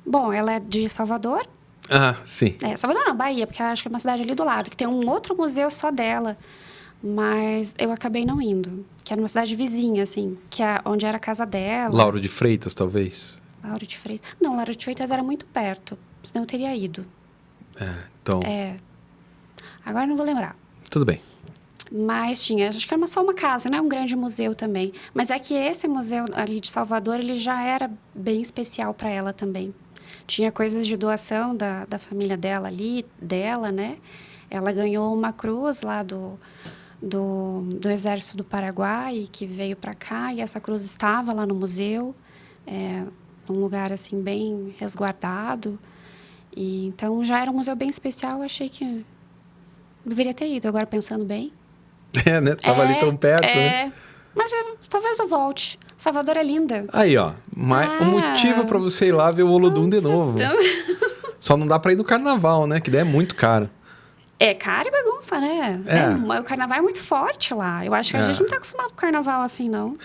Bom, ela é de Salvador. Sim. Salvador não, Bahia, porque acho que é uma cidade ali do lado, que tem um outro museu só dela. Mas eu acabei não indo. Que era uma cidade vizinha, assim, que é onde era a casa dela. Lauro de Freitas, talvez? Lauro de Freitas. Não, Lauro de Freitas era muito perto. Senão eu teria ido. Então... Agora não vou lembrar. Tudo bem. Mas tinha, acho que era só uma casa, né? Um grande museu também. Mas é que esse museu ali de Salvador, ele já era bem especial para ela também. Tinha coisas de doação da família dela ali, né? Ela ganhou uma cruz lá do Exército do Paraguai, que veio para cá, e essa cruz estava lá no museu, num lugar, assim, bem resguardado. E, então, já era um museu bem especial, eu achei que deveria ter ido, agora pensando bem. Né? Tava ali tão perto, né? Mas talvez eu volte. Salvador é linda. Aí, ó. Um motivo pra você ir lá ver o Olodum de novo. Só não dá pra ir no carnaval, né? Que daí é muito caro. É caro e bagunça, né? O carnaval é muito forte lá. Eu acho que a gente não tá acostumado com carnaval assim, não.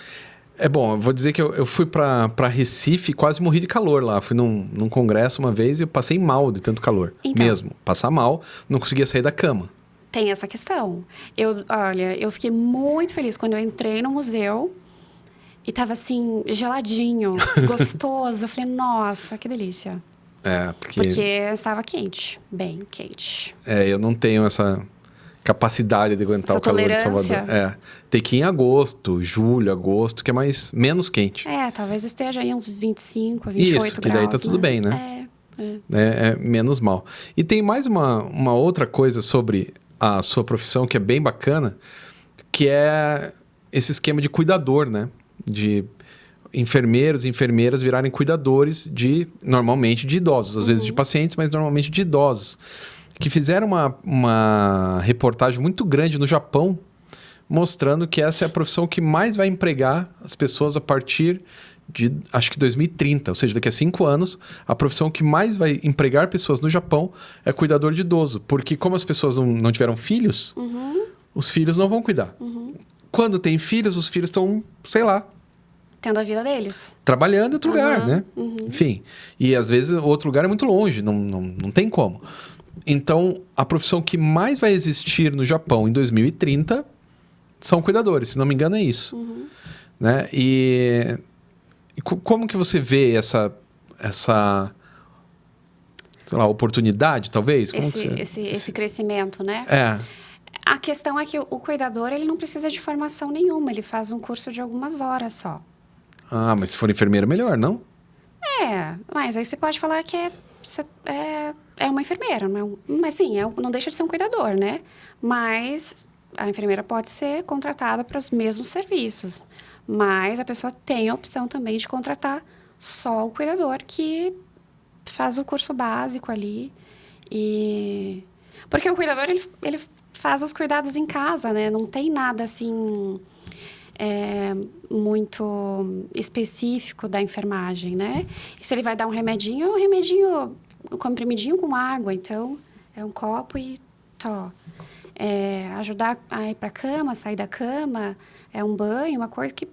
Bom, eu vou dizer que eu fui pra Recife e quase morri de calor lá. Fui num congresso uma vez e eu passei mal de tanto calor. Então, mesmo. Passar mal, não conseguia sair da cama. Tem essa questão. Eu fiquei muito feliz quando eu entrei no museu e tava assim, geladinho, gostoso. Eu falei, nossa, que delícia. Porque estava quente, bem quente. Eu não tenho essa capacidade de aguentar o calor de Salvador. Tem que ir em agosto, julho, agosto, que é menos quente. Talvez esteja aí uns 25, 28 graus. Isso, que daí tá tudo bem, né? É menos mal. E tem mais uma outra coisa sobre a sua profissão que é bem bacana, que é esse esquema de cuidador, né? De enfermeiros e enfermeiras virarem cuidadores normalmente de idosos, às vezes de pacientes, mas normalmente de idosos. Que fizeram uma reportagem muito grande no Japão, mostrando que essa é a profissão que mais vai empregar as pessoas a partir de, acho que 2030, ou seja, daqui a 5 anos, a profissão que mais vai empregar pessoas no Japão é cuidador de idoso. Porque como as pessoas não tiveram filhos, os filhos não vão cuidar. Quando tem filhos, os filhos estão, sei lá... Tendo a vida deles. Trabalhando em outro lugar, né? Enfim. E às vezes o outro lugar é muito longe, não tem como. Então, a profissão que mais vai existir no Japão em 2030 são cuidadores, se não me engano é isso. Né? E Como que você vê essa sei lá, oportunidade, talvez? Como que Esse crescimento, né? É, A questão é que o cuidador, ele não precisa de formação nenhuma, ele faz um curso de algumas horas só. mas se for enfermeira, melhor, não? Mas aí você pode falar que é uma enfermeira, não é mas sim, não deixa de ser um cuidador, né? Mas a enfermeira pode ser contratada para os mesmos serviços. Mas a pessoa tem a opção também de contratar só o cuidador que faz o curso básico ali. Porque o cuidador, ele faz os cuidados em casa, né? Não tem nada assim muito específico da enfermagem, né? E se ele vai dar um remedinho, um comprimidinho com água. Então, é um copo e ajudar a ir para a cama, sair da cama, é um banho, uma coisa que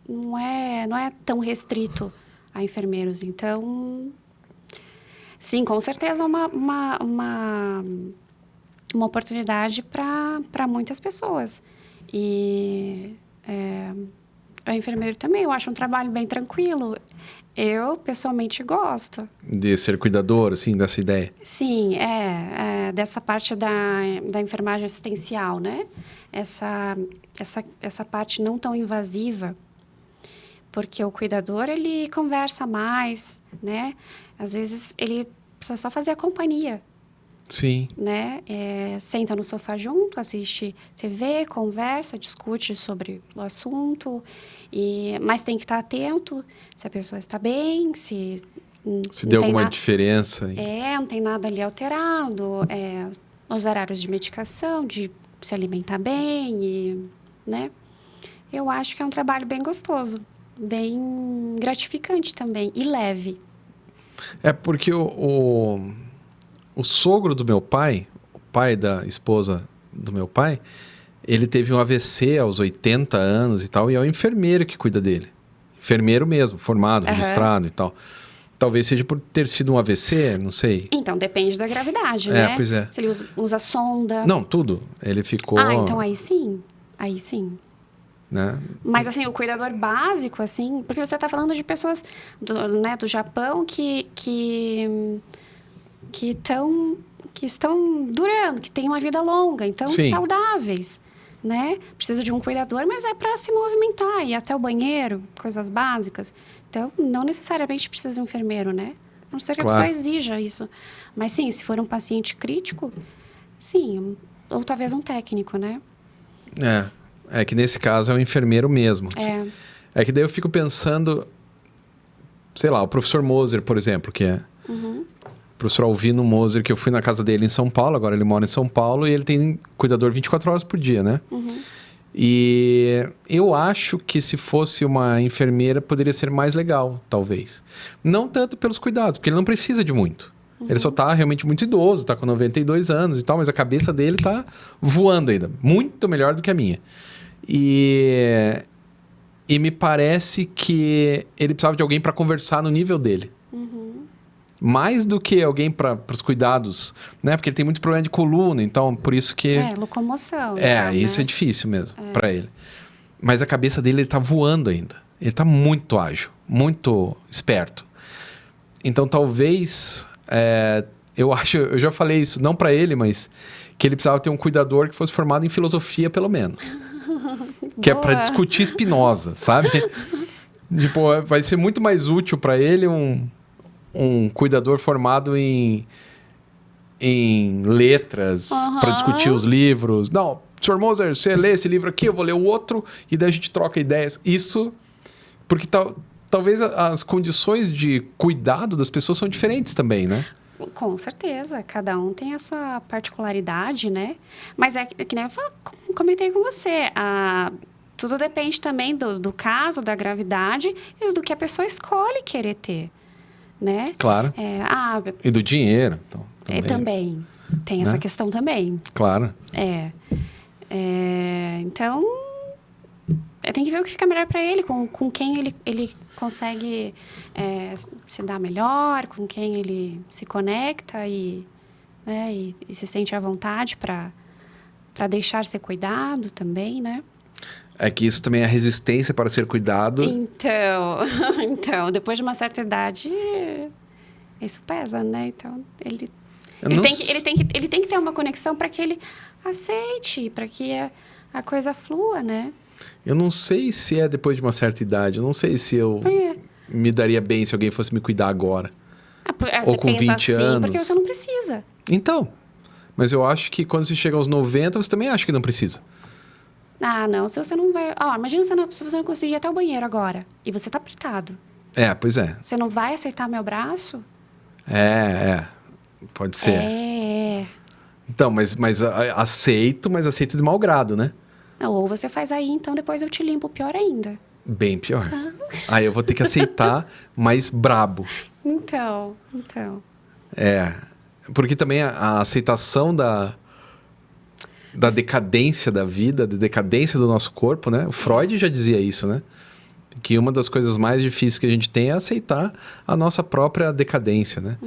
não é tão restrito a enfermeiros. Então, sim, com certeza uma oportunidade para muitas pessoas. E o enfermeiro também, eu acho um trabalho bem tranquilo. Eu, pessoalmente, gosto. De ser cuidador, assim, dessa ideia? Sim, dessa parte da enfermagem assistencial, né? Essa parte não tão invasiva, porque o cuidador, ele conversa mais, né? Às vezes, ele precisa só fazer a companhia. Sim. Né? Senta no sofá junto, assiste TV, conversa, discute sobre o assunto, mas tem que estar atento se a pessoa está bem, se deu alguma diferença. Não tem nada ali alterado, os horários de medicação, de se alimentar bem, né? Eu acho que é um trabalho bem gostoso, bem gratificante também e leve. Porque o sogro do meu pai, o pai da esposa do meu pai, ele teve um AVC aos 80 anos e tal, e é o enfermeiro que cuida dele. Enfermeiro mesmo, formado, registrado e tal. Talvez seja por ter sido um AVC, não sei. Então, depende da gravidade, né? Pois é. Se ele usa sonda. Não, tudo. Ele ficou... então aí sim. Aí sim. Né? Mas, assim, o cuidador básico, assim... Porque você está falando de pessoas do Japão que estão durando, que têm uma vida longa, então saudáveis, né? Precisa de um cuidador, mas é para se movimentar, ir até o banheiro, coisas básicas. Então, não necessariamente precisa de um enfermeiro, né? A não ser que a pessoa exija isso. Mas sim, se for um paciente crítico, sim, ou talvez um técnico, né? É que nesse caso é um enfermeiro mesmo. Assim. É que daí eu fico pensando, sei lá, o professor Moser, por exemplo, que é... O professor Alvino Moser, que eu fui na casa dele em São Paulo, agora ele mora em São Paulo, e ele tem cuidador 24 horas por dia, né? E eu acho que se fosse uma enfermeira, poderia ser mais legal, talvez. Não tanto pelos cuidados, porque ele não precisa de muito. Ele só tá realmente muito idoso, tá com 92 anos e tal, mas a cabeça dele tá voando ainda. Muito melhor do que a minha. E me parece que ele precisava de alguém para conversar no nível dele. Mais do que alguém para os cuidados, né? Porque ele tem muito problema de coluna, então por isso que... locomoção. Isso é difícil mesmo para ele. Mas a cabeça dele, ele tá voando ainda. Ele tá muito ágil, muito esperto. Então talvez, eu já falei isso, não para ele, mas que ele precisava ter um cuidador que fosse formado em filosofia, pelo menos. Que é para discutir Spinoza, sabe? Tipo, vai ser muito mais útil para ele um cuidador formado em letras, para discutir os livros. Não, Sr. Moser, você lê esse livro aqui, eu vou ler o outro, e daí a gente troca ideias. Isso, porque talvez as condições de cuidado das pessoas são diferentes também, né? Com certeza, cada um tem a sua particularidade, né? Mas é que nem eu comentei com você, tudo depende também do caso, da gravidade e do que a pessoa escolhe querer ter. Né? Claro. E do dinheiro. Então, também. Tem essa questão também. Claro. Então, tem que ver o que fica melhor para ele, com quem ele consegue se dar melhor, com quem ele se conecta e se sente à vontade para deixar ser cuidado também, né? É que isso também é resistência para ser cuidado. Então, depois de uma certa idade, isso pesa, né? Então, ele tem que ter uma conexão para que ele aceite, para que a coisa flua, né? Eu não sei se é depois de uma certa idade. Eu não sei se eu me daria bem se alguém fosse me cuidar agora. Ou com 20 anos. Porque você não precisa. Então, mas eu acho que quando você chega aos 90, você também acha que não precisa. Ah, não. Se você não vai... imagina se você não conseguir ir até o banheiro agora. E você tá apertado. Pois é. Você não vai aceitar meu braço? Pode ser. Então, mas aceito de mau grado, né? Não, ou você faz aí, então depois eu te limpo. Pior ainda. Bem pior. Aí eu vou ter que aceitar, mas brabo. Então. Porque também a aceitação da decadência da vida, da decadência do nosso corpo, né? O Freud já dizia isso, né? Que uma das coisas mais difíceis que a gente tem é aceitar a nossa própria decadência, né?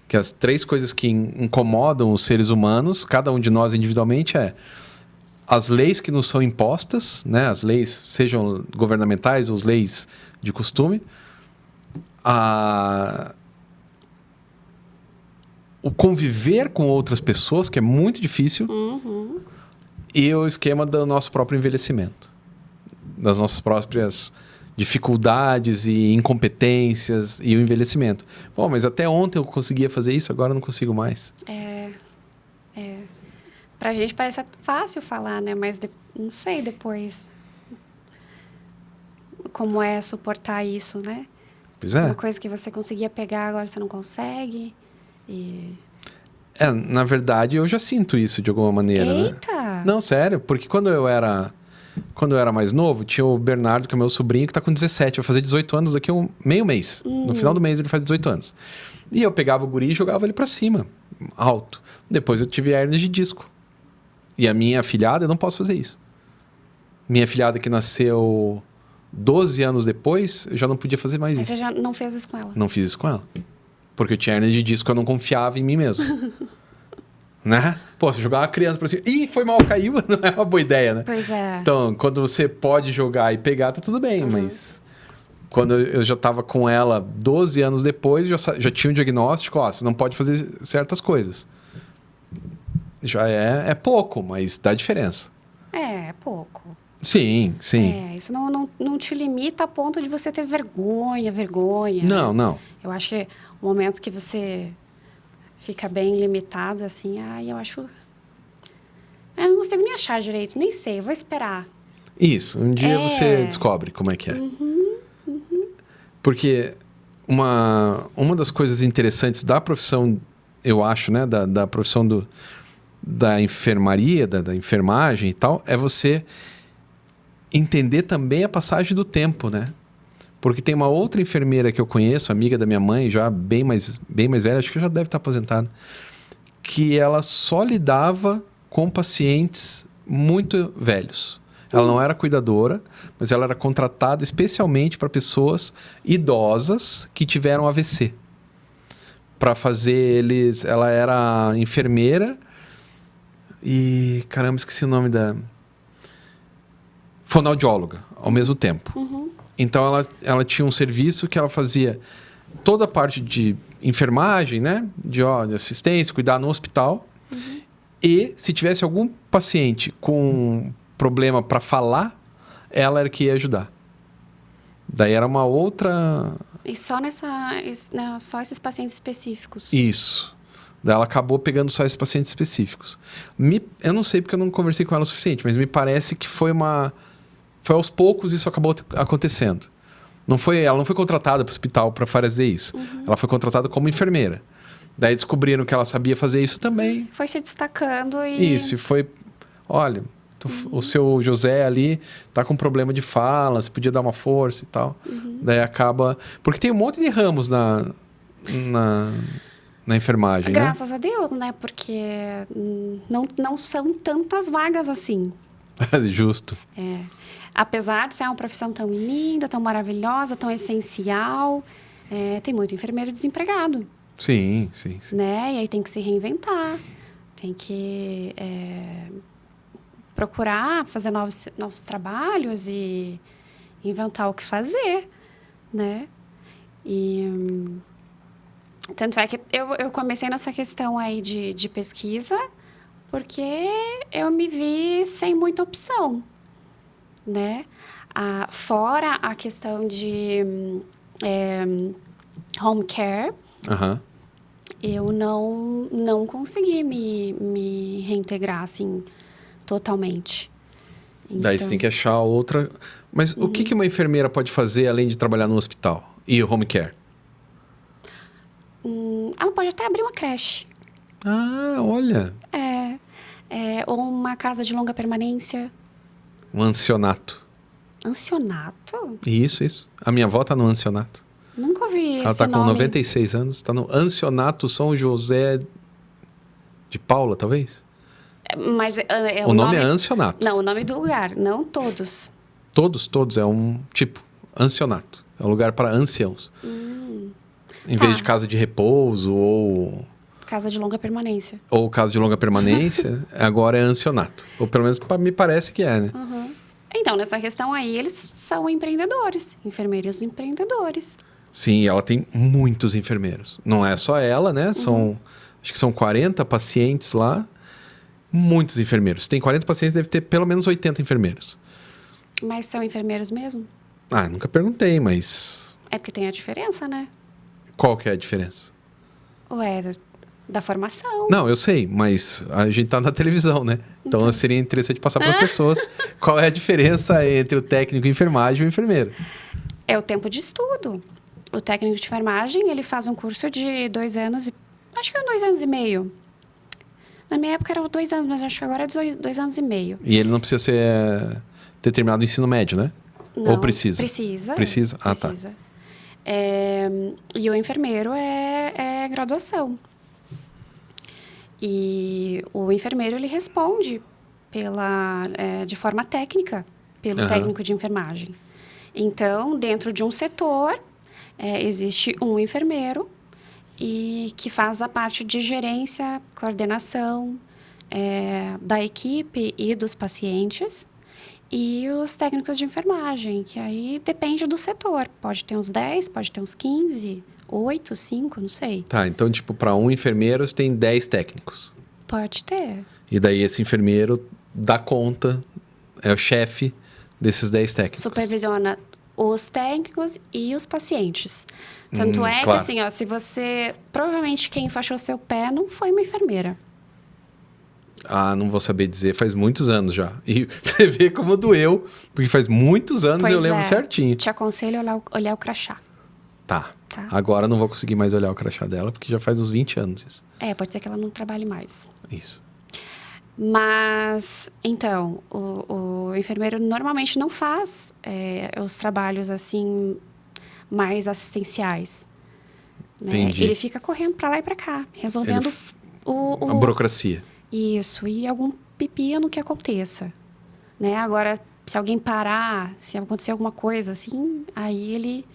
Que as 3 coisas que incomodam os seres humanos, cada um de nós individualmente, as leis que nos são impostas, né? As leis, sejam governamentais ou as leis de costume, o conviver com outras pessoas, que é muito difícil, e o esquema do nosso próprio envelhecimento, das nossas próprias dificuldades e incompetências e o envelhecimento. Bom, mas até ontem eu conseguia fazer isso, agora eu não consigo mais. Pra gente parece fácil falar, né? Mas não sei depois como é suportar isso, né? Pois é. Uma coisa que você conseguia pegar, agora você não consegue. Na verdade, eu já sinto isso de alguma maneira, Eita! né? Não, sério, porque quando eu era mais novo, tinha o Bernardo, que é meu sobrinho, que tá com 17. Vai fazer 18 anos daqui a meio mês. No final do mês ele faz 18 anos. E eu pegava o guri e jogava ele pra cima, alto. Depois eu tive hérnia de disco. E a minha afilhada, eu não posso fazer isso. Minha afilhada que nasceu 12 anos depois, eu já não podia fazer mais isso. Você já não fez isso com ela? Não fiz isso com ela. Porque eu tinha hérnia de disco, eu não confiava em mim mesmo. Né? Pô, você jogar uma criança pra cima... Ih, foi mal, caiu. Não é uma boa ideia, né? Pois é. Então, quando você pode jogar e pegar, tá tudo bem. Mas quando eu já tava com ela 12 anos depois, já tinha um diagnóstico. Você não pode fazer certas coisas. Já é pouco, mas dá diferença. É pouco. Sim. Isso não te limita a ponto de você ter vergonha. Não, né? não. Eu acho que o momento que você fica bem limitado, assim, eu acho... Eu não consigo nem achar direito, nem sei, eu vou esperar. Isso, um dia você descobre como é que é. Porque uma das coisas interessantes da profissão, eu acho, né, da profissão da enfermaria, da enfermagem e tal, é você entender também a passagem do tempo, né? Porque tem uma outra enfermeira que eu conheço, amiga da minha mãe, já bem mais velha, acho que já deve estar aposentada, que ela só lidava com pacientes muito velhos. Ela não era cuidadora, mas ela era contratada especialmente para pessoas idosas que tiveram AVC. Para fazer eles... Ela era enfermeira e... Caramba, esqueci o nome da... Fonoaudióloga, ao mesmo tempo. Então, ela tinha um serviço que ela fazia toda a parte de enfermagem, né? De assistência, cuidar no hospital. E, se tivesse algum paciente com problema para falar, ela era que ia ajudar. Daí era uma outra... E só esses pacientes específicos? Isso. Daí ela acabou pegando só esses pacientes específicos. Eu não sei porque eu não conversei com ela o suficiente, mas me parece que foi aos poucos isso acabou acontecendo. Ela não foi contratada para o hospital para fazer isso. Ela foi contratada como enfermeira. Daí descobriram que ela sabia fazer isso também. Foi se destacando e... Isso, e foi... Olha, o seu José ali tá com problema de fala, você podia dar uma força e tal. Daí acaba... Porque tem um monte de ramos na enfermagem, Graças a Deus, né? Porque não são tantas vagas assim. Justo. Apesar de ser uma profissão tão linda, tão maravilhosa, tão essencial, tem muito enfermeiro desempregado. Sim. Né? E aí tem que se reinventar, tem que procurar fazer novos trabalhos e inventar o que fazer, né? E tanto é que eu comecei nessa questão aí de pesquisa porque eu me vi sem muita opção, né? Fora a questão de home care, eu não consegui me reintegrar, assim, totalmente. Daí você tem que achar outra... Mas o que uma enfermeira pode fazer além de trabalhar no hospital e home care? Ela pode até abrir uma creche. Ah, olha. Ou uma casa de longa permanência. Um ancionato. Ancionato? Isso. A minha avó tá no ancionato. Nunca ouvi Ela esse tá com nome. 96 anos, tá no ancionato São José de Paula, talvez? Mas o nome é ancionato. Não, o nome do lugar, não todos. Todos. É um tipo, ancionato. É um lugar para anciãos. Em vez de casa de repouso ou... Casa de longa permanência. Ou casa de longa permanência, agora é ancionato. Ou pelo menos me parece que é, né? Então, nessa questão aí, eles são empreendedores. Enfermeiros empreendedores. Sim, ela tem muitos enfermeiros. Não é só ela, né? Acho que são 40 pacientes lá. Muitos enfermeiros. Se tem 40 pacientes, deve ter pelo menos 80 enfermeiros. Mas são enfermeiros mesmo? Nunca perguntei, mas... É porque tem a diferença, né? Qual que é a diferença? Da formação. Não, eu sei, mas a gente tá na televisão, né? Então seria interessante passar para as pessoas qual é a diferença entre o técnico de enfermagem e o enfermeiro. É o tempo de estudo. O técnico de enfermagem, ele faz um curso de 2 anos, acho que é 2 anos e meio. Na minha época era 2 anos, mas acho que agora é 2 anos e meio. E ele não precisa ter terminado o ensino médio, né? Não, ou precisa? Precisa. Precisa? Tá. E o enfermeiro é graduação. E o enfermeiro, ele responde de forma técnica pelo técnico de enfermagem. Então, dentro de um setor, existe um enfermeiro que faz a parte de gerência, coordenação da equipe e dos pacientes. E os técnicos de enfermagem, que aí depende do setor. Pode ter uns 10, pode ter uns 15... 8, 5, não sei. Tá, então, tipo, para um enfermeiro, você tem 10 técnicos. Pode ter. E daí esse enfermeiro dá conta, é o chefe desses 10 técnicos. Supervisiona os técnicos e os pacientes. Tanto é claro. que, assim, ó, se você... Provavelmente quem enfaixou seu pé não foi uma enfermeira. Não vou saber dizer, faz muitos anos já. E você vê como doeu, porque faz muitos anos eu lembro certinho. Te aconselho a olhar o crachá. Tá. Agora não vou conseguir mais olhar o crachá dela, porque já faz uns 20 anos isso. Pode ser que ela não trabalhe mais. Isso. Mas, então, o enfermeiro normalmente não faz os trabalhos, assim, mais assistenciais. Né? Entendi. Ele fica correndo para lá e para cá, resolvendo a burocracia. Isso, e algum pepino que aconteça. Né? Agora, se alguém parar, se acontecer alguma coisa assim, aí ele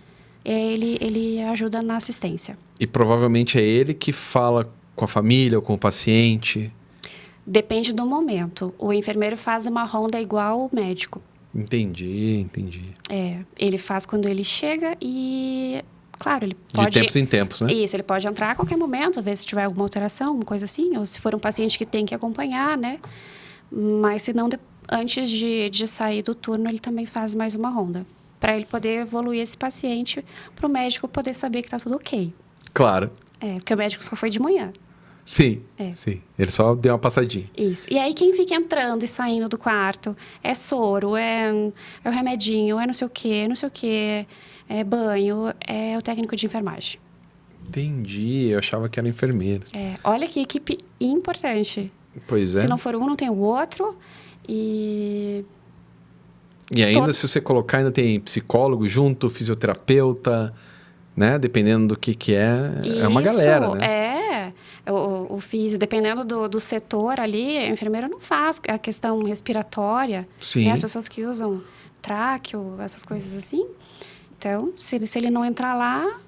ajuda na assistência. E provavelmente é ele que fala com a família ou com o paciente? Depende do momento. O enfermeiro faz uma ronda igual o médico. Entendi. Ele faz quando ele chega e... Claro, ele pode... De tempos em tempos, né? Isso, ele pode entrar a qualquer momento, ver se tiver alguma alteração, uma coisa assim. Ou se for um paciente que tem que acompanhar, né? Mas se não, antes de sair do turno, ele também faz mais uma ronda. Para ele poder evoluir esse paciente, para o médico poder saber que está tudo ok. Claro. Porque o médico só foi de manhã. Sim, sim. Ele só deu uma passadinha. Isso. E aí, quem fica entrando e saindo do quarto é soro, é o remedinho, é não sei o quê, é banho, é o técnico de enfermagem. Entendi. Eu achava que era enfermeiro. Olha que equipe importante. Pois é. Se não for um, não tem o outro. E ainda, se você colocar, ainda tem psicólogo junto, fisioterapeuta, né? Dependendo do que é. É uma galera, né? O físio, dependendo do setor ali, a enfermeira não faz a questão respiratória. Sim. Né? As pessoas que usam tráqueo, essas coisas assim. Então, se ele não entrar lá...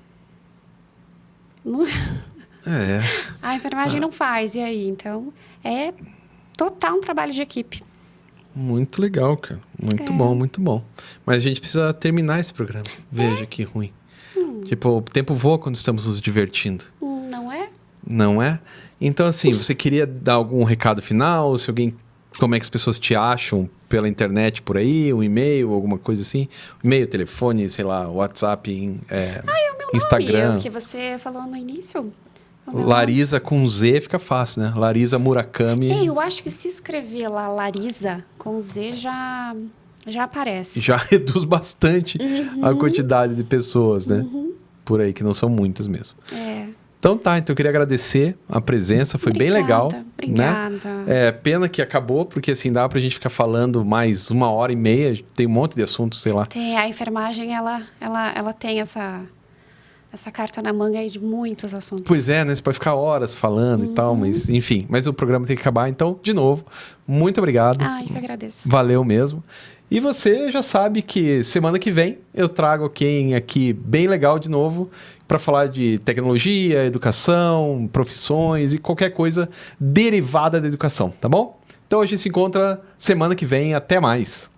Não... A enfermagem não faz, e aí? Então, é total um trabalho de equipe. Muito legal, cara. Muito bom, muito bom. Mas a gente precisa terminar esse programa. Veja que ruim. Tipo, o tempo voa quando estamos nos divertindo. Não é? Não é? Então, assim, você queria dar algum recado final? Se alguém... Como é que as pessoas te acham pela internet por aí? Um e-mail, alguma coisa assim? E-mail, telefone, sei lá, WhatsApp, O meu Instagram. nome, o que você falou no início. O meu Larisa com Z fica fácil, né? Larisa Murakami nome. Eu acho que se escrever lá Larisa com Z já aparece. já reduz bastante a quantidade de pessoas, né? Por aí, que não são muitas mesmo. Então tá, então eu queria agradecer a presença, foi bem legal. Obrigada. Né? Pena que acabou, porque assim, dá pra gente ficar falando mais 1h30, tem um monte de assuntos, sei lá. A enfermagem, ela tem essa carta na manga aí de muitos assuntos. Pois é, né? Você pode ficar horas falando e tal, mas enfim. Mas o programa tem que acabar, então, de novo, muito obrigado. Eu que agradeço. Valeu mesmo. E você já sabe que semana que vem eu trago alguém aqui bem legal de novo para falar de tecnologia, educação, profissões e qualquer coisa derivada da educação, tá bom? Então a gente se encontra semana que vem. Até mais.